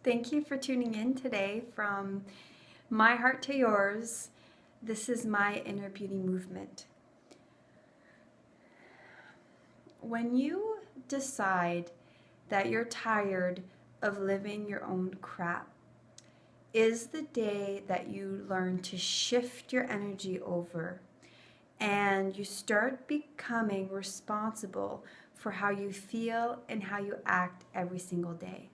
Thank you for tuning in today from my heart to yours. This is my inner beauty movement. When you decide that you're tired of living your own crap, is the day that you learn to shift your energy over and you start becoming responsible for how you feel and how you act every single day.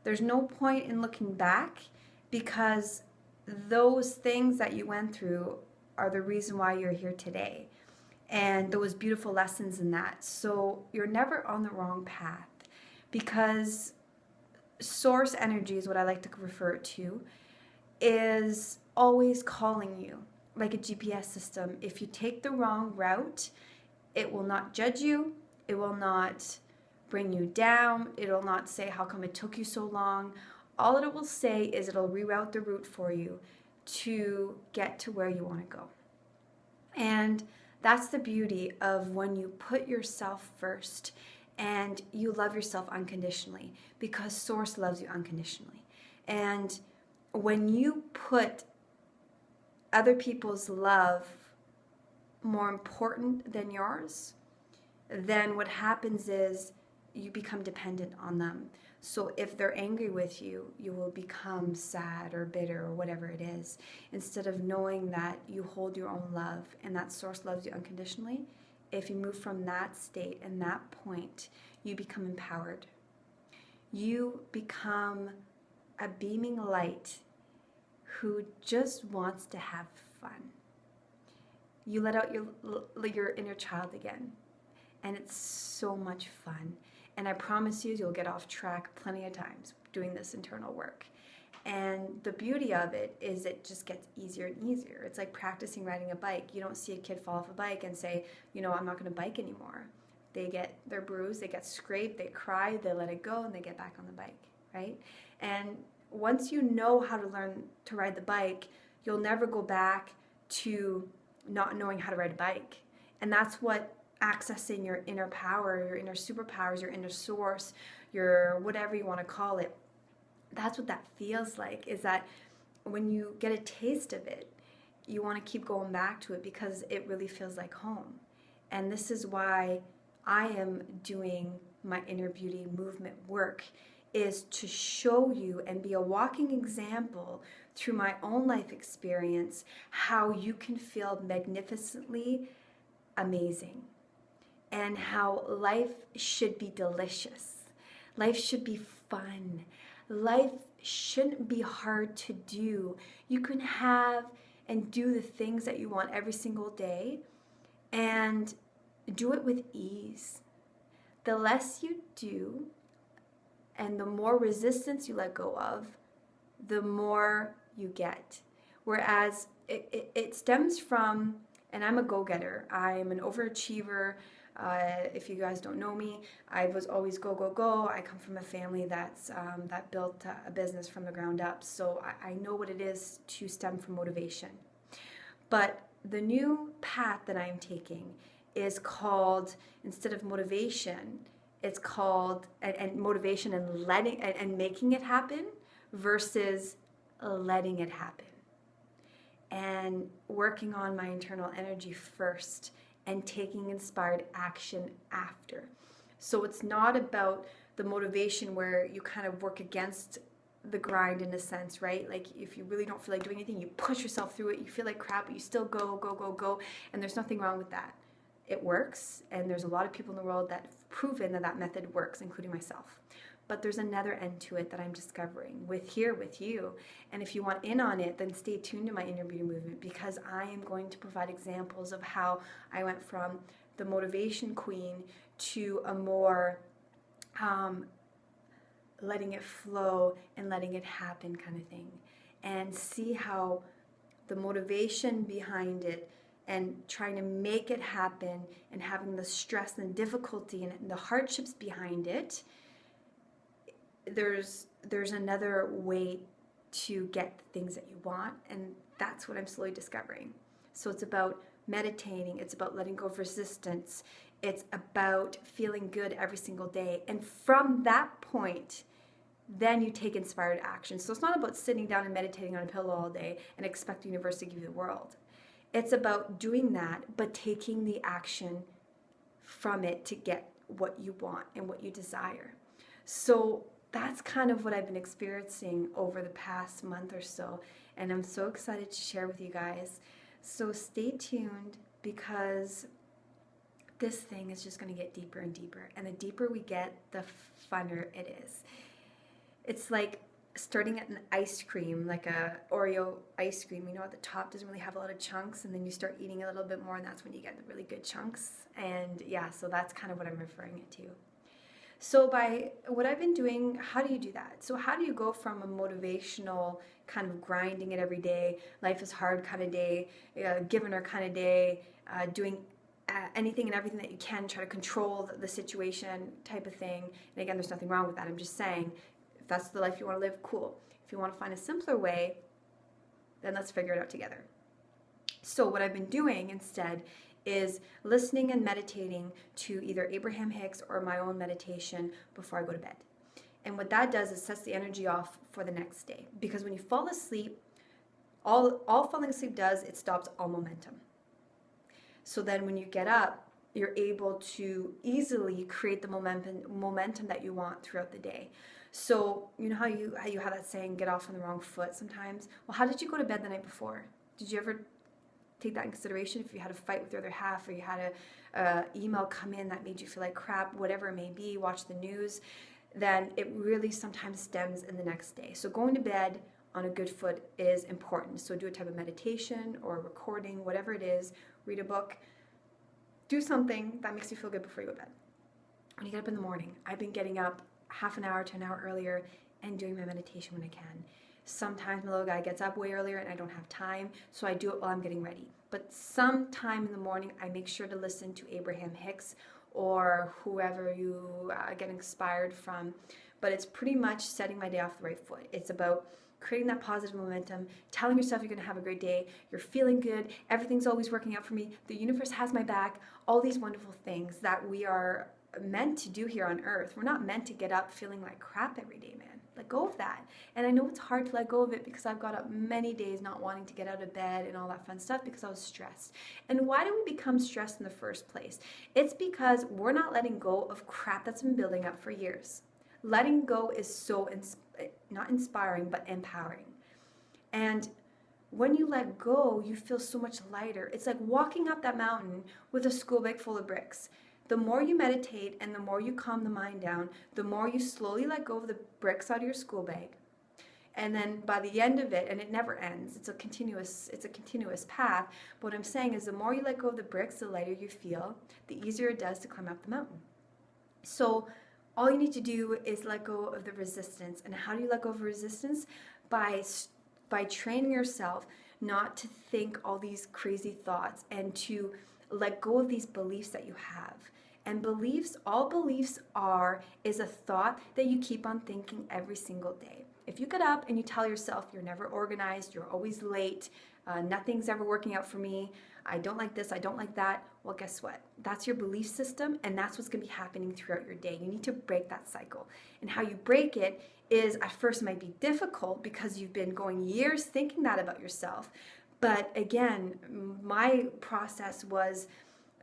There's no point in looking back because those things that you went through are the reason why you're here today. And those beautiful lessons in that. So you're never on the wrong path because source energy is what I like to refer it to, is always calling you like a GPS system. If you take the wrong route, it will not judge you. It will not bring you down. It'll not say, how come it took you so long? All it will say is it'll reroute the route for you to get to where you want to go. And that's the beauty of when you put yourself first and you love yourself unconditionally, because Source loves you unconditionally. And when you put other people's love more important than yours, then what happens is you become dependent on them. So if they're angry with you, you will become sad or bitter or whatever it is, instead of knowing that you hold your own love and that Source loves you unconditionally. If you move from that state and that point, you become empowered. You become a beaming light who just wants to have fun. You let out your inner child again, and it's so much fun. And I promise you'll get off track plenty of times doing this internal work. And the beauty of it is it just gets easier and easier. It's like practicing riding a bike. You don't see a kid fall off a bike and say, I'm not going to bike anymore. They're bruised, they get scraped, they cry, they let it go, and they get back on the bike, right? And once you know how to learn to ride the bike, you'll never go back to not knowing how to ride a bike. And that's what accessing your inner power, your inner superpowers, your inner source, your whatever you want to call it, that's what that feels like, is that when you get a taste of it, you want to keep going back to it because it really feels like home. And this is why I am doing my inner beauty movement work, is to show you and be a walking example through my own life experience how you can feel magnificently amazing and how life should be delicious. Life should be fun. Life shouldn't be hard to do. You can have and do the things that you want every single day and do it with ease. The less you do and the more resistance you let go of, the more you get. Whereas it stems from, and I'm a go-getter. I am an overachiever. If you guys don't know me, I was always go, go, go. I come from a family that built a business from the ground up. So I know what it is to stem from motivation. But the new path that I'm taking is called, instead of motivation, it's called and motivation and letting and making it happen versus letting it happen. And working on my internal energy first and taking inspired action after. So it's not about the motivation where you kind of work against the grind in a sense, right? Like if you really don't feel like doing anything, you push yourself through it, you feel like crap, but you still go, go, go, go, and there's nothing wrong with that. It works, and there's a lot of people in the world that have proven that method works, including myself. But there's another end to it that I'm discovering with you. And if you want in on it, then stay tuned to my inner beauty movement, because I am going to provide examples of how I went from the motivation queen to a more letting it flow and letting it happen kind of thing. And see how the motivation behind it and trying to make it happen and having the stress and the difficulty and the hardships behind it, there's another way to get the things that you want, and that's what I'm slowly discovering. So it's about meditating, it's about letting go of resistance, it's about feeling good every single day, and from that point then you take inspired action. So it's not about sitting down and meditating on a pillow all day and expect the universe to give you the world. It's about doing that, but taking the action from it to get what you want and what you desire. So that's kind of what I've been experiencing over the past month or so, and I'm so excited to share with you guys. So stay tuned, because this thing is just going to get deeper and deeper, and the deeper we get, the funner it is. It's like starting at an ice cream, like a Oreo ice cream. You know, at the top doesn't really have a lot of chunks, and then you start eating a little bit more, and that's when you get the really good chunks. And yeah, so that's kind of what I'm referring it to. So by what I've been doing, how do you do that? So how do you go from a motivational kind of grinding it every day, life is hard kind of day, given her kind of day, doing anything and everything that you can, try to control the situation type of thing. And again, there's nothing wrong with that. I'm just saying, if that's the life you want to live, cool. If you want to find a simpler way, then let's figure it out together. So what I've been doing instead is listening and meditating to either Abraham Hicks or my own meditation before I go to bed. And what that does is sets the energy off for the next day. Because when you fall asleep, all falling asleep does, it stops all momentum. So then when you get up, you're able to easily create the momentum that you want throughout the day. So you know how you have that saying, get off on the wrong foot sometimes? Well, how did you go to bed the night before? Did you ever take that in consideration? If you had a fight with your other half, or you had a email come in that made you feel like crap, whatever it may be, watch the news, then it really sometimes stems in the next day. So going to bed on a good foot is important. So do a type of meditation or recording, whatever it is, read a book, do something that makes you feel good before you go to bed. When you get up in the morning, I've been getting up half an hour to an hour earlier and doing my meditation when I can. Sometimes my little guy gets up way earlier and I don't have time, so I do it while I'm getting ready. But sometime in the morning, I make sure to listen to Abraham Hicks or whoever you get inspired from. But it's pretty much setting my day off the right foot. It's about creating that positive momentum, telling yourself you're going to have a great day, you're feeling good, everything's always working out for me, the universe has my back, all these wonderful things that we are meant to do here on earth. We're not meant to get up feeling like crap every day, man. Let go of that. And I know it's hard to let go of it, because I've got up many days not wanting to get out of bed and all that fun stuff because I was stressed. And why do we become stressed in the first place? It's because we're not letting go of crap that's been building up for years. Letting go is so not inspiring, but empowering. And when you let go, you feel so much lighter. It's like walking up that mountain with a school bag full of bricks. The more you meditate and the more you calm the mind down, the more you slowly let go of the bricks out of your school bag. And then by the end of it, and it never ends, it's a continuous path. But what I'm saying is, the more you let go of the bricks, the lighter you feel, the easier it does to climb up the mountain. So all you need to do is let go of the resistance. And how do you let go of resistance? By training yourself not to think all these crazy thoughts, and to let go of these beliefs that you have. And all beliefs is a thought that you keep on thinking every single day. If you get up and you tell yourself you're never organized, you're always late, nothing's ever working out for me, I don't like this, I don't like that, well, guess what? That's your belief system, and that's what's going to be happening throughout your day. You need to break that cycle. And how you break it is, at first it might be difficult because you've been going years thinking that about yourself. But again, my process was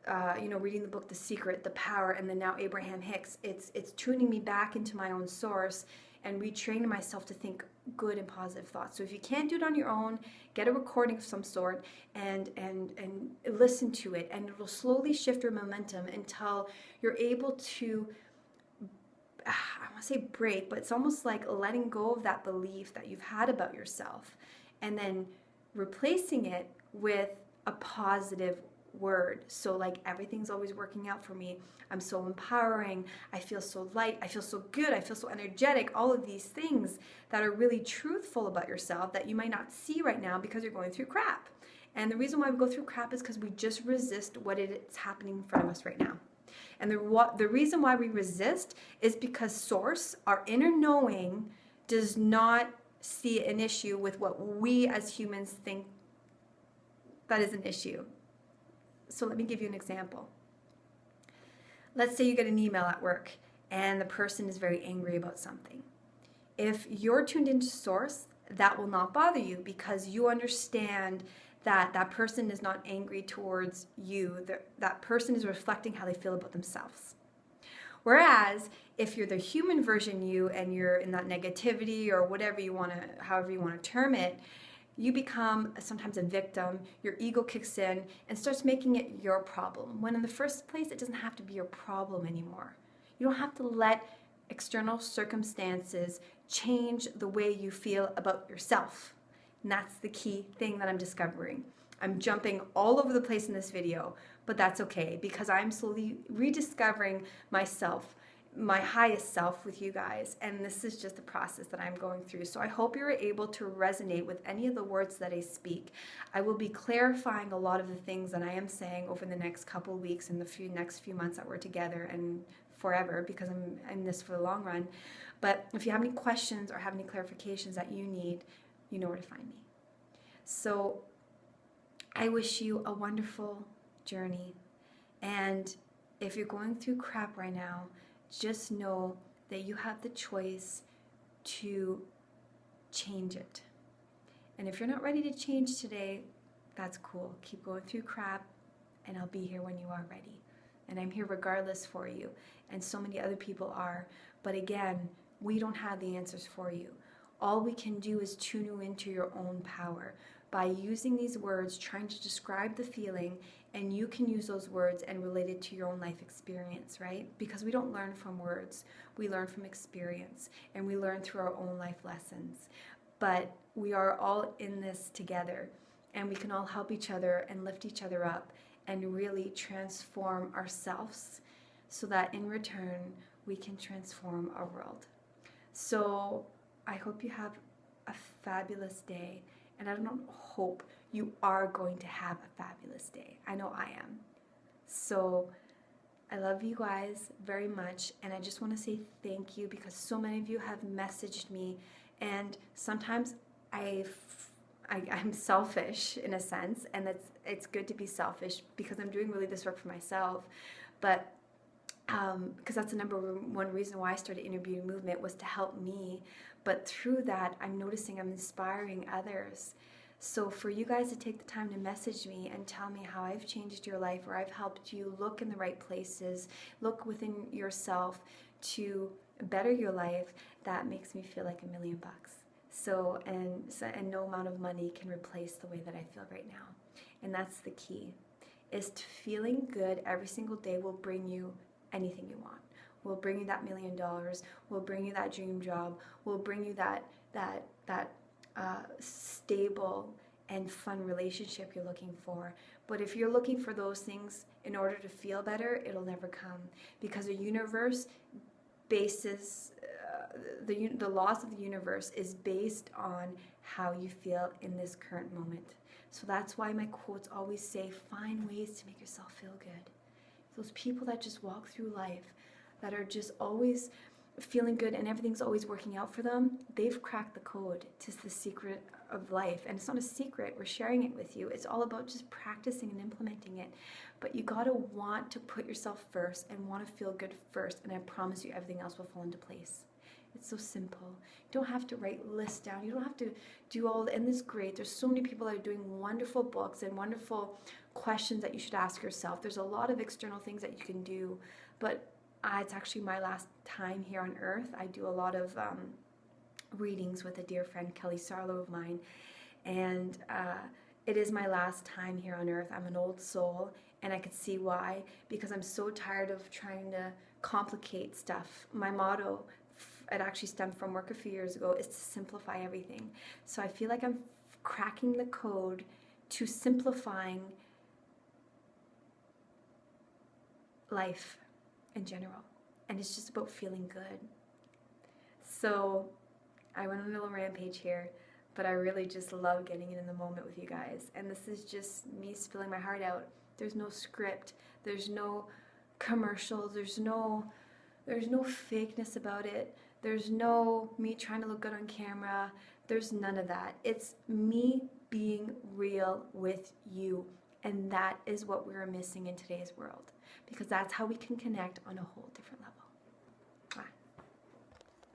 reading the book The Secret, The Power, and then now Abraham Hicks. It's tuning me back into my own source and retraining myself to think good and positive thoughts. So if you can't do it on your own, get a recording of some sort and listen to it, and it will slowly shift your momentum until you're able to, I want to say break, but it's almost like letting go of that belief that you've had about yourself, and then replacing it with a positive word. So like, everything's always working out for me, I'm so empowering, I feel so light, I feel so good, I feel so energetic, all of these things that are really truthful about yourself that you might not see right now because you're going through crap. And the reason why we go through crap is because we just resist what it's happening in front of us right now. And the reason why we resist is because source, our inner knowing, does not see an issue with what we as humans think that is an issue. So let me give you an example. Let's say you get an email at work and the person is very angry about something. If you're tuned into source, that will not bother you because you understand that that person is not angry towards you. That person is reflecting how they feel about themselves. Whereas if you're the human version you and you're in that negativity or whatever you want to, however you want to term it, you become sometimes a victim, your ego kicks in and starts making it your problem. When in the first place, it doesn't have to be your problem anymore. You don't have to let external circumstances change the way you feel about yourself. And that's the key thing that I'm discovering. I'm jumping all over the place in this video, but that's okay because I'm slowly rediscovering myself, my highest self with you guys, and this is just the process that I'm going through. So I hope you're able to resonate with any of the words that I speak. I will be clarifying a lot of the things that I am saying over the next couple of weeks and the next few months that we're together and forever, because I'm in this for the long run. But if you have any questions or have any clarifications that you need, you know where to find me. So I wish you a wonderful journey, and if you're going through crap right now, just know that you have the choice to change it. And if you're not ready to change today, that's cool. Keep going through crap, and I'll be here when you are ready. And I'm here regardless for you, and so many other people are. But again, we don't have the answers for you. All we can do is tune you into your own power by using these words, trying to describe the feeling, and you can use those words and relate it to your own life experience, right? Because we don't learn from words, we learn from experience, and we learn through our own life lessons. But we are all in this together, and we can all help each other and lift each other up and really transform ourselves so that in return we can transform our world. So I hope you have a fabulous day, and I don't hope, you are going to have a fabulous day. I know I am. So I love you guys very much, and I just want to say thank you because so many of you have messaged me, and sometimes I'm selfish in a sense, and it's good to be selfish because I'm doing really this work for myself, but because that's the number one reason why I started Inner Beauty Movement, was to help me. But through that, I'm noticing I'm inspiring others. So for you guys to take the time to message me and tell me how I've changed your life, or I've helped you look in the right places, look within yourself to better your life, that makes me feel like $1 million. So no amount of money can replace the way that I feel right now. And that's the key, is to feeling good every single day will bring you anything you want. We'll bring you that $1 million. We'll bring you that dream job. We'll bring you that stable and fun relationship you're looking for. But if you're looking for those things in order to feel better, it'll never come, because the universe bases the laws of the universe is based on how you feel in this current moment. So that's why my quotes always say, find ways to make yourself feel good. Those people that just walk through life, that are just always feeling good and everything's always working out for them, they've cracked the code to the secret of life. And it's not a secret, we're sharing it with you. It's all about just practicing and implementing it. But you gotta want to put yourself first and want to feel good first, and I promise you everything else will fall into place. It's so simple. You don't have to write lists down. You don't have to do all, and this is great. There's so many people that are doing wonderful books and wonderful questions that you should ask yourself. There's a lot of external things that you can do, but it's actually my last time here on earth. I do a lot of readings with a dear friend, Kelly Sarlo of mine, and it is my last time here on earth. I'm an old soul, and I could see why, because I'm so tired of trying to complicate stuff. My motto, it actually stemmed from work a few years ago, is to simplify everything. So I feel like I'm cracking the code to simplifying life in general, and it's just about feeling good. So I went on a little rampage here, but I really just love getting in the moment with you guys, and this is just me spilling my heart out. There's no script, there's no commercials, there's no fakeness about it, there's no me trying to look good on camera, there's none of that. It's me being real with you, and that is what we're missing in today's world, because that's how we can connect on a whole different level.